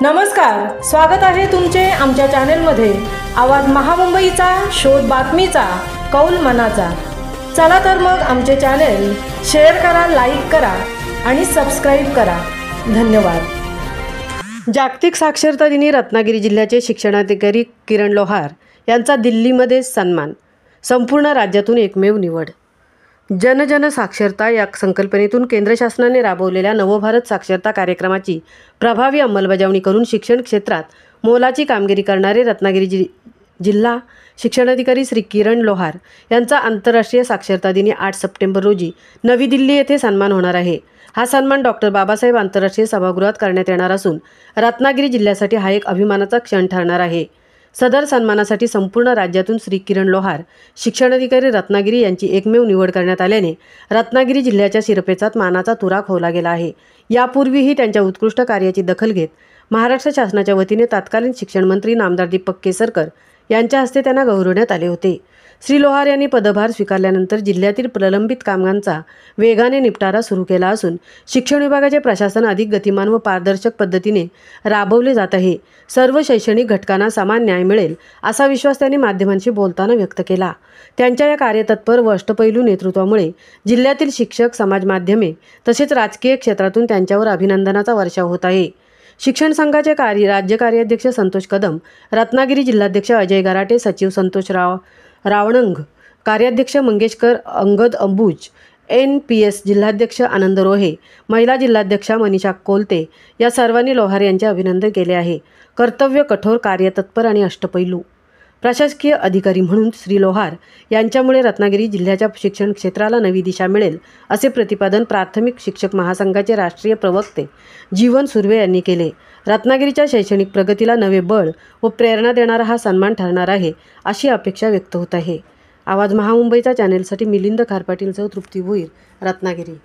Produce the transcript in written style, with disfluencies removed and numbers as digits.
नमस्कार, स्वागत आहे तुमचे आमच्या चॅनेलमध्ये। आवाज महामुंबईचा, शोध बातमीचा, कौल मनाचा। चला तर मग आमचे चॅनेल शेअर करा, लाईक करा आणि सबस्क्राइब करा। धन्यवाद। जागतिक साक्षरता दिनी रत्नागिरी जिल्ह्याचे शिक्षणाधिकारी किरण लोहार यांचा दिल्लीमध्ये सन्मान। संपूर्ण राज्यातून एकमेव निवड। जन साक्षरता या संकल्पनेतून केंद्र शासनाने राबवलेल्या नवभारत साक्षरता कार्यक्रमाची प्रभावी अंमलबजावणी करून शिक्षण क्षेत्रात मोलाची कामगिरी करणारे रत्नागिरी जिल्हा शिक्षणाधिकारी श्री किरण लोहार यांचा आंतरराष्ट्रीय साक्षरता दिनी 8 सप्टेंबर रोजी नवी दिल्ली येथे सन्मान होणार आहे। हा सन्मान डॉक्टर बाबासाहेब आंतरराष्ट्रीय सभागृहात करण्यात येणार असून रत्नागिरी जिल्ह्यासाठी हा एक अभिमानाचा क्षण ठरणार आहे। सदर सन्मानासाठी संपूर्ण राज्यातून श्री किरण लोहार शिक्षणाधिकारी रत्नागिरी यांची एकमेव निवड करण्यात आल्याने रत्नागिरी जिल्ह्याच्या शिरपेचात मानाचा तुरा खोवला गेला आहे। यापूर्वीही त्यांच्या उत्कृष्ट कार्याची दखल घेत महाराष्ट्र शासनाच्या वतीने तत्कालीन शिक्षण मंत्री नामदार दीपक केसरकर यांच्या हस्ते त्यांना गौरवण्यात आले होते। श्री लोहार यांनी पदभार स्वीकारल्यानंतर जिल्ह्यातील प्रलंबित कामांचा वेगाने निपटारा सुरू केला असून शिक्षण विभागाचे प्रशासन अधिक गतिमान व पारदर्शक पद्धतीने राबवले जात आहे। सर्व शैक्षणिक घटकांना समान न्याय मिळेल असा विश्वास त्यांनी माध्यमांशी बोलताना व्यक्त केला। त्यांच्या या कार्यतत्पर व अष्टपैलू नेतृत्वामुळे जिल्ह्यातील शिक्षक, समाज माध्यमे तसेच राजकीय क्षेत्रातून त्यांच्यावर अभिनंदनाचा वर्षाव होत आहे। शिक्षण संघाचे राज्य कार्याध्यक्ष संतोष कदम, रत्नागिरी जिल्हाध्यक्ष अजय गराटे, सचिव संतोष रावणंग, कार्याध्यक्ष मंगेशकर अंगद अंबुज, NPS जिल्हाध्यक्ष आनंद रोहे, महिला जिल्हाध्यक्षा मनीषा कोलते या सर्वांनी लोहार यांचे अभिनंदन केले आहे। कर्तव्य कठोर, कार्यतत्पर आणि अष्टपैलू प्रशासकीय अधिकारी म्हणून श्री लोहार यांच्यामुळे रत्नागिरी जिल्ह्याच्या शिक्षण क्षेत्राला नवी दिशा मिळेल असे प्रतिपादन प्राथमिक शिक्षक महासंघाचे राष्ट्रीय प्रवक्ते जीवन सुर्वे यांनी केले। रत्नागिरीच्या शैक्षणिक प्रगतीला नवे बळ व प्रेरणा देणारा हा सन्मान ठरणार आहे अशी अपेक्षा व्यक्त होत आहे। आवाज महामुंबईचा चॅनेलसाठी मिलिंद खारपाटीलसह तृप्ती भोईर, रत्नागिरी।